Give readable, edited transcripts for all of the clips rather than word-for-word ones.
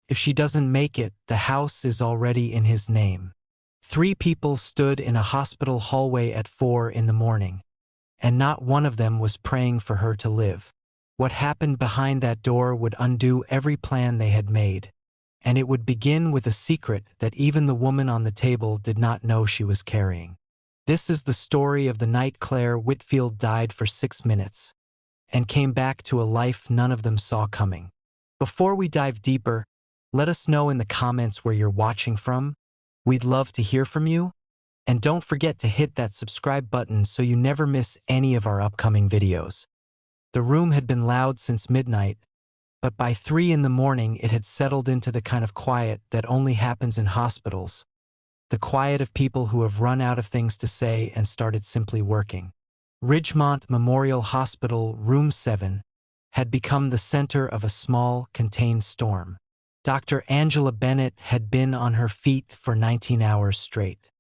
If she doesn't make it, the house is already in his name. 3 people stood in a hospital hallway at 4 in the morning, and not one of them was praying for her to live. What happened behind that door would undo every plan they had made, and it would begin with a secret that even the woman on the table did not know she was carrying. This is the story of the night Claire Whitfield died for 6 minutes, and came back to a life none of them saw coming. Before we dive deeper, let us know in the comments where you're watching from. We'd love to hear from you. And don't forget to hit that subscribe button so you never miss any of our upcoming videos. The room had been loud since midnight, but by 3 in the morning it had settled into the kind of quiet that only happens in hospitals. The quiet of people who have run out of things to say and started simply working. Ridgemont Memorial Hospital, Room 7, had become the center of a small, contained storm. Dr. Angela Bennett had been on her feet for 19 hours straight.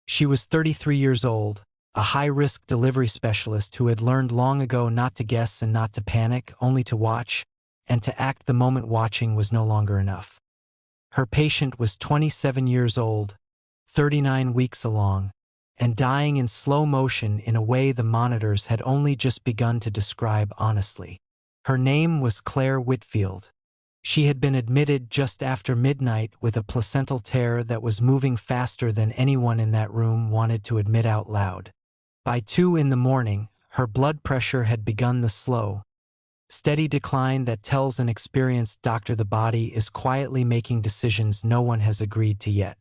She was 33 years old, a high-risk delivery specialist who had learned long ago not to guess and not to panic, only to watch, and to act the moment watching was no longer enough. Her patient was 27 years old, 39 weeks along, and dying in slow motion in a way the monitors had only just begun to describe honestly. Her name was Claire Whitfield. She had been admitted just after midnight with a placental tear that was moving faster than anyone in that room wanted to admit out loud. By 2 in the morning, her blood pressure had begun the slow, steady decline that tells an experienced doctor the body is quietly making decisions no one has agreed to yet.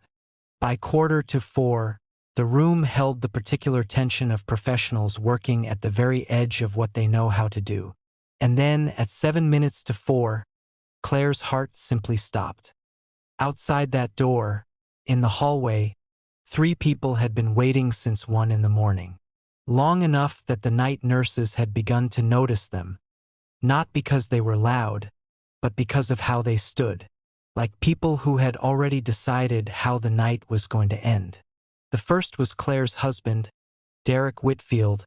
By 3:45, the room held the particular tension of professionals working at the very edge of what they know how to do. And then, at 4:07, Claire's heart simply stopped. Outside that door, in the hallway, 3 people had been waiting since 1 in the morning. Long enough that the night nurses had begun to notice them, not because they were loud, but because of how they stood, like people who had already decided how the night was going to end. The first was Claire's husband, Derek Whitfield,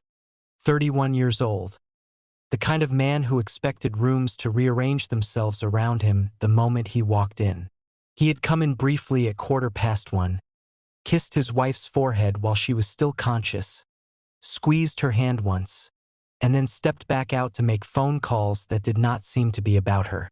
31 years old. The kind of man who expected rooms to rearrange themselves around him the moment he walked in. He had come in briefly at 1:15, kissed his wife's forehead while she was still conscious, squeezed her hand once, and then stepped back out to make phone calls that did not seem to be about her.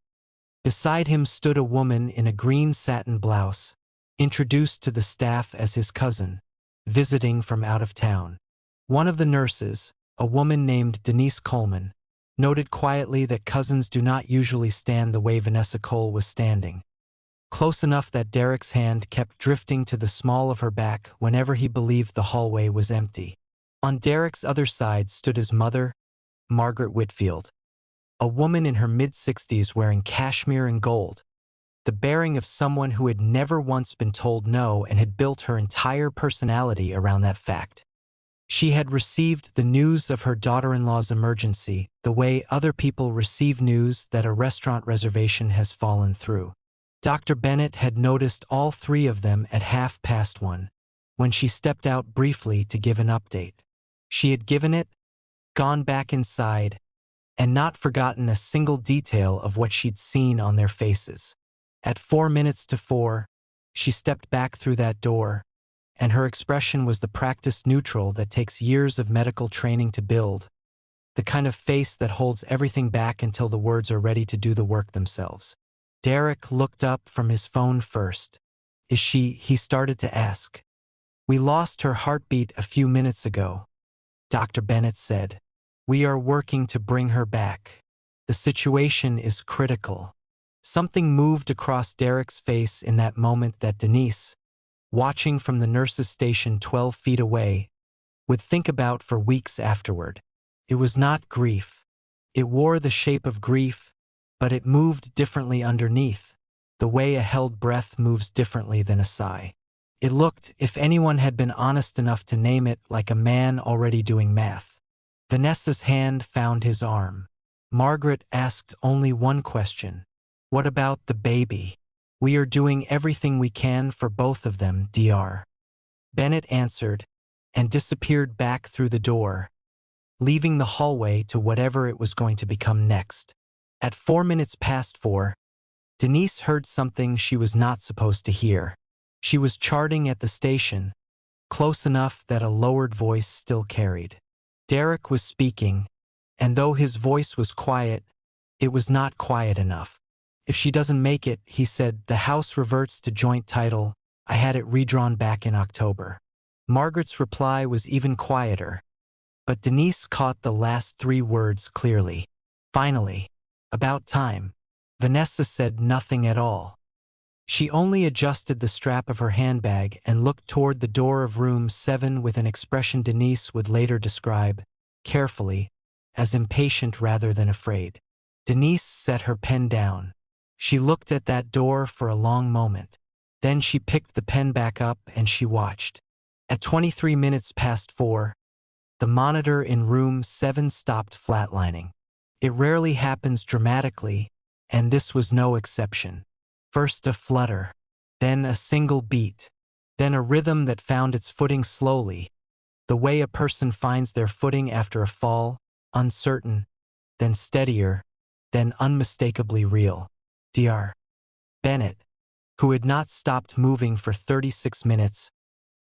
Beside him stood a woman in a green satin blouse, introduced to the staff as his cousin, visiting from out of town. One of the nurses, a woman named Denise Coleman, noted quietly that cousins do not usually stand the way Vanessa Cole was standing, close enough that Derek's hand kept drifting to the small of her back whenever he believed the hallway was empty. On Derek's other side stood his mother, Margaret Whitfield, a woman in her mid-60s wearing cashmere and gold, the bearing of someone who had never once been told no and had built her entire personality around that fact. She had received the news of her daughter-in-law's emergency the way other people receive news that a restaurant reservation has fallen through. Dr. Bennett had noticed all 3 of them at 1:30, when she stepped out briefly to give an update. She had given it, gone back inside, and not forgotten a single detail of what she'd seen on their faces. At 4:04, she stepped back through that door, and her expression was the practiced neutral that takes years of medical training to build, the kind of face that holds everything back until the words are ready to do the work themselves. Derek looked up from his phone first. "Is she?" he started to ask. "We lost her heartbeat a few minutes ago," Dr. Bennett said. "We are working to bring her back. The situation is critical." Something moved across Derek's face in that moment that Denise, watching from the nurse's station 12 feet away, would think about for weeks afterward. It was not grief. It wore the shape of grief, but it moved differently underneath, the way a held breath moves differently than a sigh. It looked, if anyone had been honest enough to name it, like a man already doing math. Vanessa's hand found his arm. Margaret asked only one question. "What about the baby?" "We are doing everything we can for both of them, Dr." Bennett answered, and disappeared back through the door, leaving the hallway to whatever it was going to become next. At 4 minutes past 4, Denise heard something she was not supposed to hear. She was charting at the station, close enough that a lowered voice still carried. Derek was speaking, and though his voice was quiet, it was not quiet enough. If she doesn't make it, he said, the house reverts to joint title. I had it redrawn back in October. Margaret's reply was even quieter, but Denise caught the last 3 words clearly. Finally. About time. Vanessa said nothing at all. She only adjusted the strap of her handbag and looked toward the door of room 7 with an expression Denise would later describe, carefully, as impatient rather than afraid. Denise set her pen down. She looked at that door for a long moment. Then she picked the pen back up and she watched. At 23 minutes past 4, the monitor in room 7 stopped flatlining. It rarely happens dramatically, and this was no exception. First a flutter, then a single beat, then a rhythm that found its footing slowly, the way a person finds their footing after a fall, uncertain, then steadier, then unmistakably real. Dr. Bennett, who had not stopped moving for 36 minutes,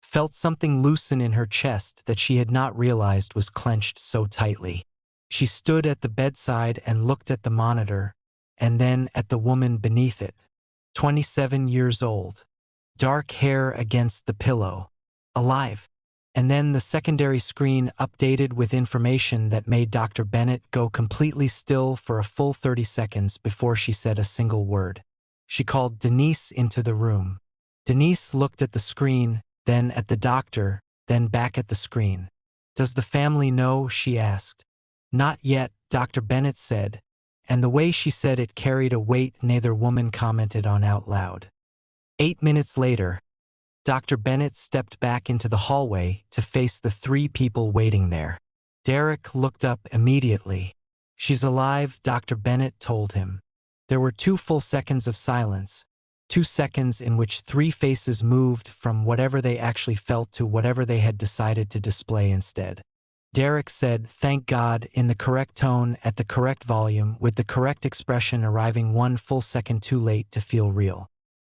felt something loosen in her chest that she had not realized was clenched so tightly. She stood at the bedside and looked at the monitor, and then at the woman beneath it. 27 years old. Dark hair against the pillow. Alive. And then the secondary screen updated with information that made Dr. Bennett go completely still for a full 30 seconds before she said a single word. She called Denise into the room. Denise looked at the screen, then at the doctor, then back at the screen. Does the family know? She asked. Not yet, Dr. Bennett said, and the way she said it carried a weight neither woman commented on out loud. 8 minutes later, Dr. Bennett stepped back into the hallway to face the 3 people waiting there. Derek looked up immediately. She's alive, Dr. Bennett told him. There were 2 full seconds of silence, 2 seconds in which 3 faces moved from whatever they actually felt to whatever they had decided to display instead. Derek said, "Thank God," in the correct tone, at the correct volume, with the correct expression arriving 1 full second too late to feel real.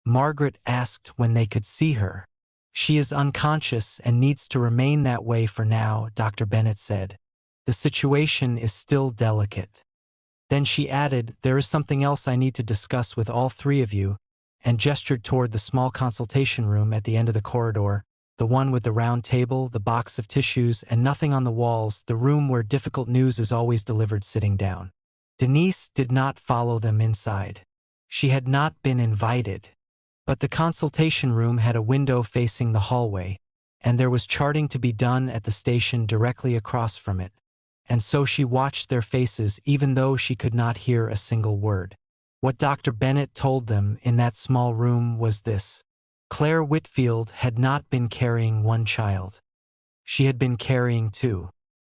Margaret asked when they could see her. She is unconscious and needs to remain that way for now, Dr. Bennett said. The situation is still delicate. Then she added, there is something else I need to discuss with all 3 of you, and gestured toward the small consultation room at the end of the corridor, the one with the round table, the box of tissues, and nothing on the walls, the room where difficult news is always delivered sitting down. Denise did not follow them inside. She had not been invited. But the consultation room had a window facing the hallway, and there was charting to be done at the station directly across from it, and so she watched their faces even though she could not hear a single word. What Dr. Bennett told them in that small room was this. Claire Whitfield had not been carrying 1 child. She had been carrying 2.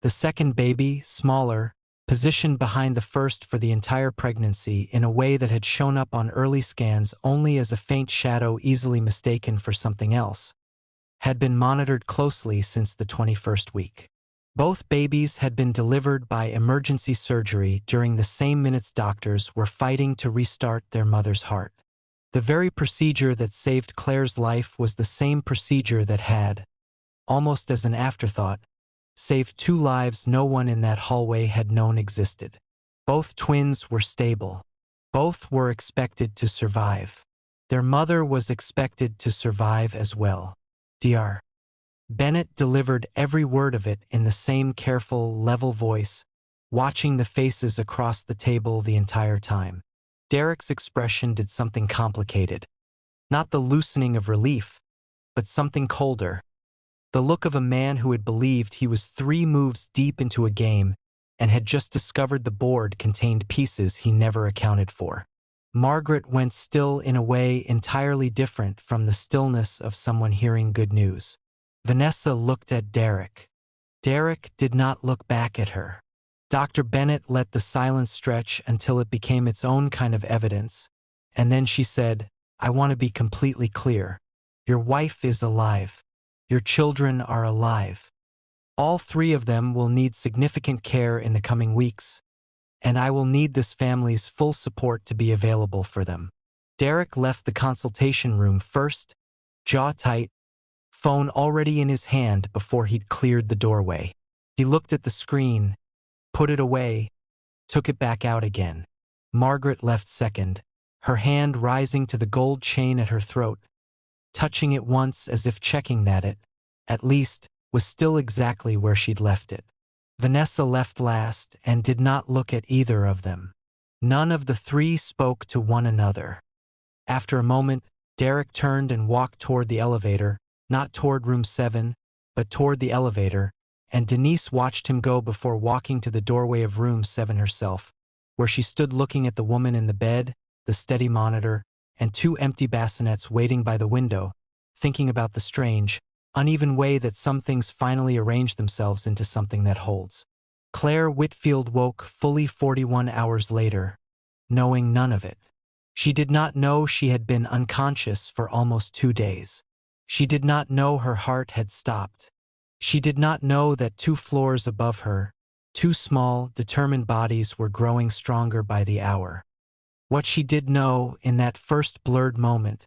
The second baby, smaller, positioned behind the first for the entire pregnancy in a way that had shown up on early scans only as a faint shadow easily mistaken for something else, had been monitored closely since the 21st week. Both babies had been delivered by emergency surgery during the same minutes doctors were fighting to restart their mother's heart. The very procedure that saved Claire's life was the same procedure that had, almost as an afterthought, saved 2 lives no one in that hallway had known existed. Both twins were stable. Both were expected to survive. Their mother was expected to survive as well. Dr. Bennett delivered every word of it in the same careful, level voice, watching the faces across the table the entire time. Derek's expression did something complicated. Not the loosening of relief, but something colder. The look of a man who had believed he was 3 moves deep into a game and had just discovered the board contained pieces he never accounted for. Margaret went still in a way entirely different from the stillness of someone hearing good news. Vanessa looked at Derek. Derek did not look back at her. Dr. Bennett let the silence stretch until it became its own kind of evidence, and then she said, I want to be completely clear. Your wife is alive. Your children are alive. All 3 of them will need significant care in the coming weeks, and I will need this family's full support to be available for them. Derek left the consultation room first, jaw tight, phone already in his hand before he'd cleared the doorway. He looked at the screen, put it away, took it back out again. Margaret left second, her hand rising to the gold chain at her throat, touching it once as if checking that it, at least, was still exactly where she'd left it. Vanessa left last and did not look at either of them. None of the three spoke to one another. After a moment, Derek turned and walked toward the elevator, not toward room 7, but toward the elevator, and Denise watched him go before walking to the doorway of room 7 herself, where she stood looking at the woman in the bed, the steady monitor, and 2 empty bassinets waiting by the window, thinking about the strange, uneven way that some things finally arrange themselves into something that holds. Claire Whitfield woke fully 41 hours later, knowing none of it. She did not know she had been unconscious for almost 2 days. She did not know her heart had stopped. She did not know that 2 floors above her, 2 small, determined bodies were growing stronger by the hour. What she did know in that first blurred moment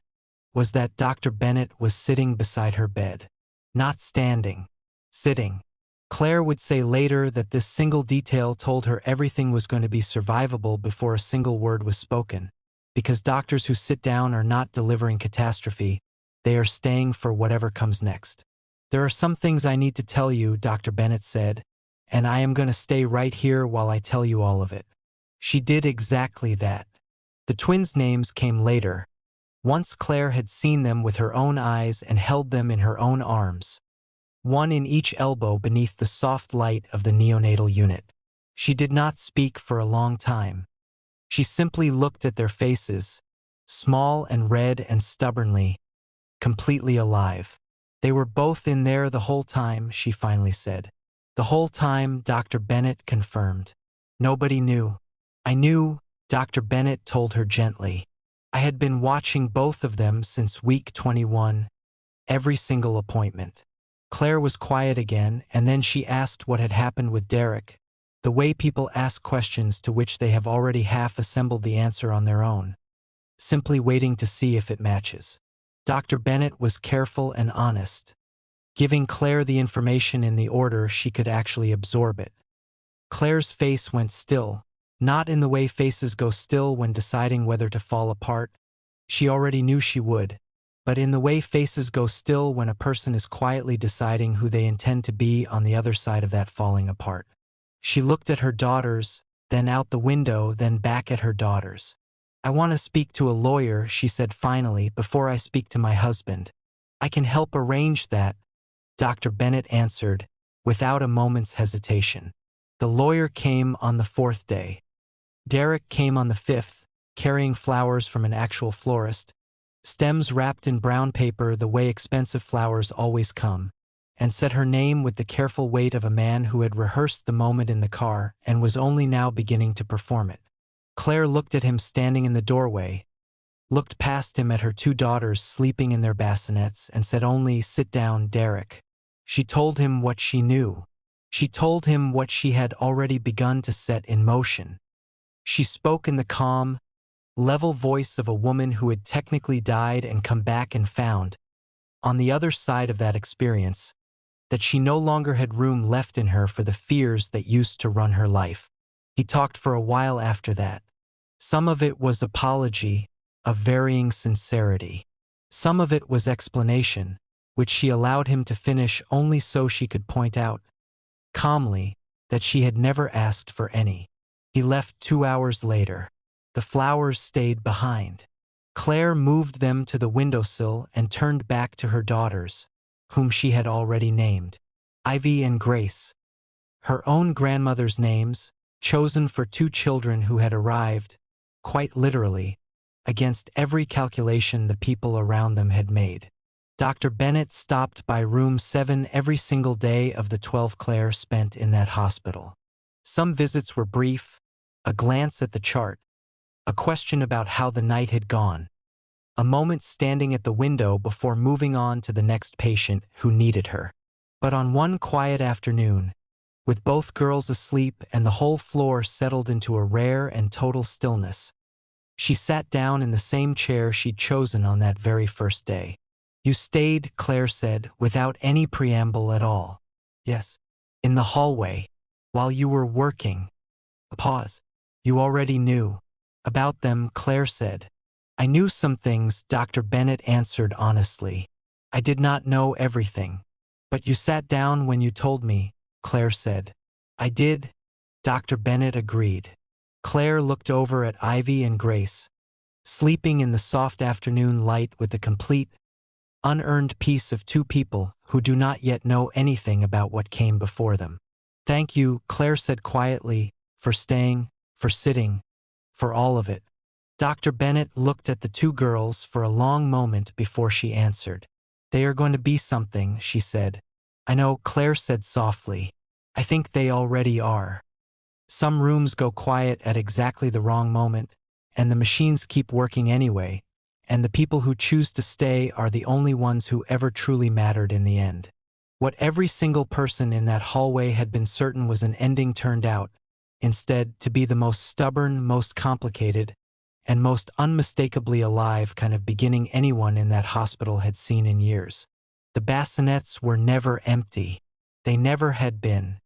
was that Dr. Bennett was sitting beside her bed. Not standing, sitting. Claire would say later that this single detail told her everything was going to be survivable before a single word was spoken, because doctors who sit down are not delivering catastrophe, they are staying for whatever comes next. "There are some things I need to tell you," Dr. Bennett said, "and I am going to stay right here while I tell you all of it." She did exactly that. The twins' names came later. Once Claire had seen them with her own eyes and held them in her own arms, one in each elbow beneath the soft light of the neonatal unit. She did not speak for a long time. She simply looked at their faces, small and red and stubbornly, completely alive. "They were both in there the whole time," she finally said. "The whole time," Dr. Bennett confirmed. "Nobody knew." "I knew," Dr. Bennett told her gently. "I had been watching both of them since week 21, every single appointment." Claire was quiet again, and then she asked what had happened with Derek, the way people ask questions to which they have already half assembled the answer on their own, simply waiting to see if it matches. Dr. Bennett was careful and honest, giving Claire the information in the order she could actually absorb it. Claire's face went still, not in the way faces go still when deciding whether to fall apart. She already knew she would, but in the way faces go still when a person is quietly deciding who they intend to be on the other side of that falling apart. She looked at her daughters, then out the window, then back at her daughters. "I want to speak to a lawyer," she said finally, "before I speak to my husband." "I can help arrange that," Dr. Bennett answered, without a moment's hesitation. The lawyer came on the 4th day. Derek came on the 5th, carrying flowers from an actual florist, stems wrapped in brown paper the way expensive flowers always come, and said her name with the careful weight of a man who had rehearsed the moment in the car and was only now beginning to perform it. Claire looked at him standing in the doorway, looked past him at her 2 daughters sleeping in their bassinets, and said only, "Sit down, Derek." She told him what she knew. She told him what she had already begun to set in motion. She spoke in the calm, level voice of a woman who had technically died and come back and found, on the other side of that experience, that she no longer had room left in her for the fears that used to run her life. He talked for a while after that. Some of it was apology, of varying sincerity. Some of it was explanation, which she allowed him to finish only so she could point out, calmly, that she had never asked for any. He left 2 hours later. The flowers stayed behind. Claire moved them to the windowsill and turned back to her daughters, whom she had already named, Ivy and Grace. Her own grandmother's names, chosen for 2 children who had arrived, quite literally, against every calculation the people around them had made. Dr. Bennett stopped by room 7 every single day of the 12 Claire spent in that hospital. Some visits were brief, a glance at the chart, a question about how the night had gone, a moment standing at the window before moving on to the next patient who needed her. But on one quiet afternoon, with both girls asleep and the whole floor settled into a rare and total stillness, She sat down in the same chair she'd chosen on that very first day. You stayed, Claire said, without any preamble at all. Yes. In the hallway. While you were working. A pause. You already knew. About them, Claire said. I knew some things, Dr. Bennett answered honestly. I did not know everything. But you sat down when you told me, Claire said. I did, Dr. Bennett agreed. Claire looked over at Ivy and Grace, sleeping in the soft afternoon light with the complete, unearned peace of two people who do not yet know anything about what came before them. Thank you, Claire said quietly, for staying, for sitting, for all of it. Dr. Bennett looked at the two girls for a long moment before she answered. They are going to be something, she said. I know, Claire said softly. I think they already are. Some rooms go quiet at exactly the wrong moment, and the machines keep working anyway, and the people who choose to stay are the only ones who ever truly mattered in the end. What every single person in that hallway had been certain was an ending turned out, instead, to be the most stubborn, most complicated, and most unmistakably alive kind of beginning anyone in that hospital had seen in years. The bassinets were never empty. They never had been.